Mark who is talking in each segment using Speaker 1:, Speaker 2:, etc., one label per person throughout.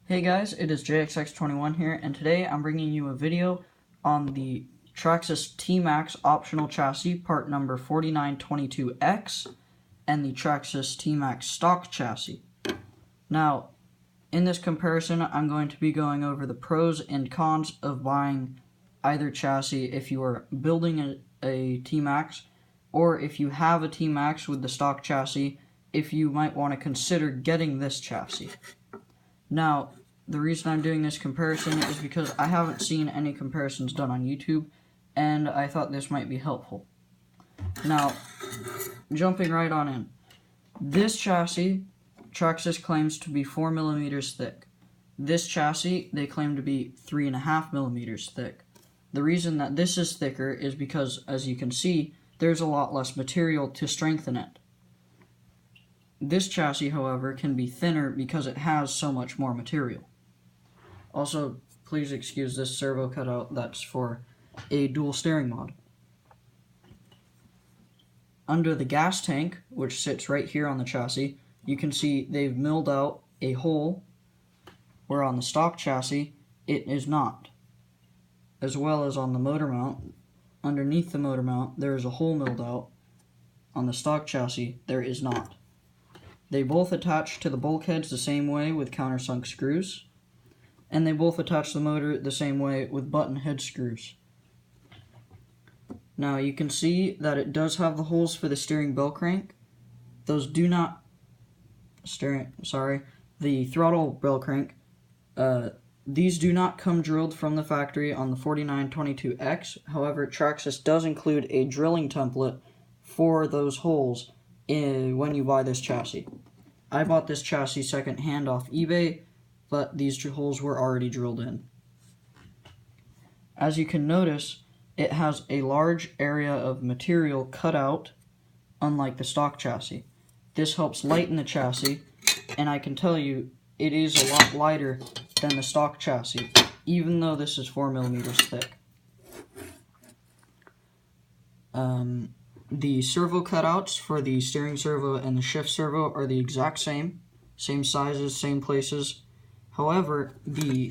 Speaker 1: Hey guys, it is JXX21 here, and today I'm bringing you a video on the Traxxas T-Max optional chassis part number 4922X and the Traxxas T-Max stock chassis. Now, in this comparison, I'm going to be going over the pros and cons of buying either chassis if you are building a T-Max, or if you have a T-Max with the stock chassis, if you might want to consider getting this chassis. Now, the reason I'm doing this comparison is because I haven't seen any comparisons done on YouTube, and I thought this might be helpful. Now, jumping right on in. This chassis, Traxxas claims to be 4 millimeters thick. This chassis, they claim to be 3.5 millimeters thick. The reason that this is thicker is because, as you can see, there's a lot less material to strengthen it. This chassis, however, can be thinner because it has so much more material. Also, please excuse this servo cutout, that's for a dual steering mod. Under the gas tank, which sits right here on the chassis, you can see they've milled out a hole, where on the stock chassis, it is not. As well as on the motor mount, underneath the motor mount, there is a hole milled out. On the stock chassis, there is not. They both attach to the bulkheads the same way with countersunk screws, and they both attach the motor the same way with button head screws. Now you can see that it does have the holes for the steering bell crank. Those do not, the throttle bell crank, these do not come drilled from the factory on the 4922X. However, Traxxas does include a drilling template for those holes when you buy this chassis. I bought this chassis second-hand off eBay, but these holes were already drilled in. As you can notice, it has a large area of material cut out, unlike the stock chassis. This helps lighten the chassis, and I can tell you, it is a lot lighter than the stock chassis, even though this is 4 millimeters thick. The servo cutouts for the steering servo and the shift servo are the exact same sizes, same places. However, the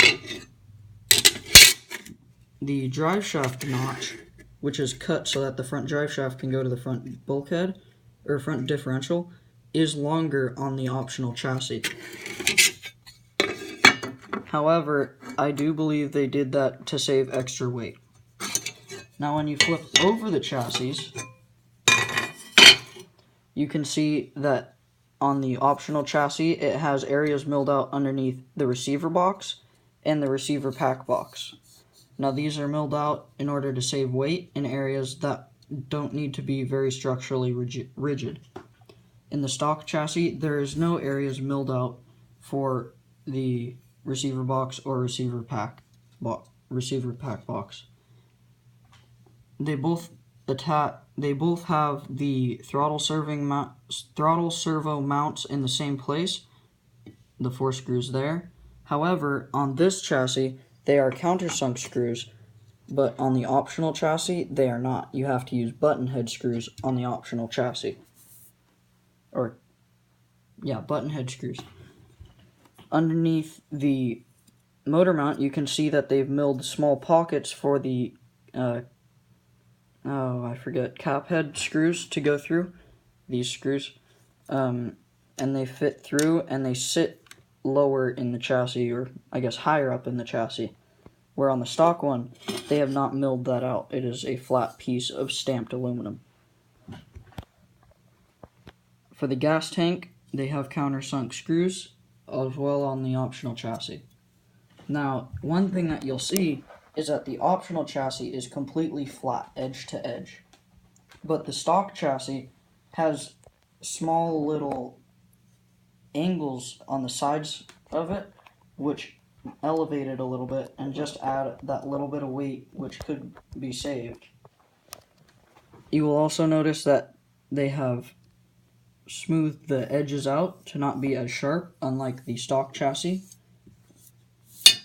Speaker 1: drive shaft notch, which is cut so that the front drive shaft can go to the front bulkhead, or front differential, is longer on the optional chassis. However, I do believe they did that to save extra weight. Now when you flip over the chassis, you can see that on the optional chassis, it has areas milled out underneath the receiver box and the receiver pack box. Now these are milled out in order to save weight in areas that don't need to be very structurally rigid. In the stock chassis, there is no areas milled out for the receiver box or receiver pack box. They both have the throttle servo mounts in the same place, the 4 screws there. However, on this chassis, they are countersunk screws, but on the optional chassis, they are not. You have to use button head screws on the optional chassis. Button head screws. Underneath the motor mount, you can see that they've milled small pockets for the cap head screws to go through, these screws, and they fit through and they sit lower in the chassis, or I guess higher up in the chassis, where on the stock one, they have not milled that out. It is a flat piece of stamped aluminum. For the gas tank, they have countersunk screws as well on the optional chassis. Now, one thing that you'll see is that the optional chassis is completely flat, edge to edge. But the stock chassis has small little angles on the sides of it, which elevate it a little bit and just add that little bit of weight, which could be saved. You will also notice that they have smoothed the edges out to not be as sharp, unlike the stock chassis,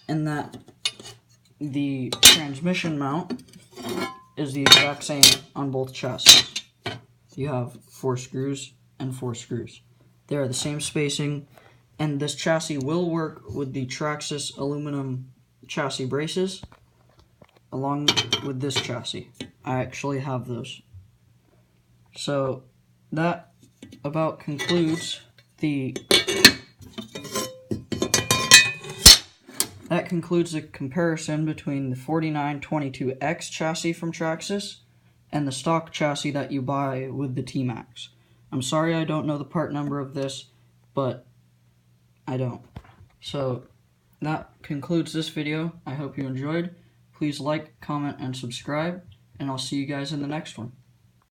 Speaker 1: and that the transmission mount is the exact same on both chassis. You have 4 screws and 4 screws. They are the same spacing, And this chassis will work with the Traxxas aluminum chassis braces, along with this chassis. I actually have those. So that about concludes the comparison between the 4922X chassis from Traxxas and the stock chassis that you buy with the T-Max. I'm sorry I don't know the part number of this, but I don't. So that concludes this video. I hope you enjoyed. Please like, comment, and subscribe, and I'll see you guys in the next one.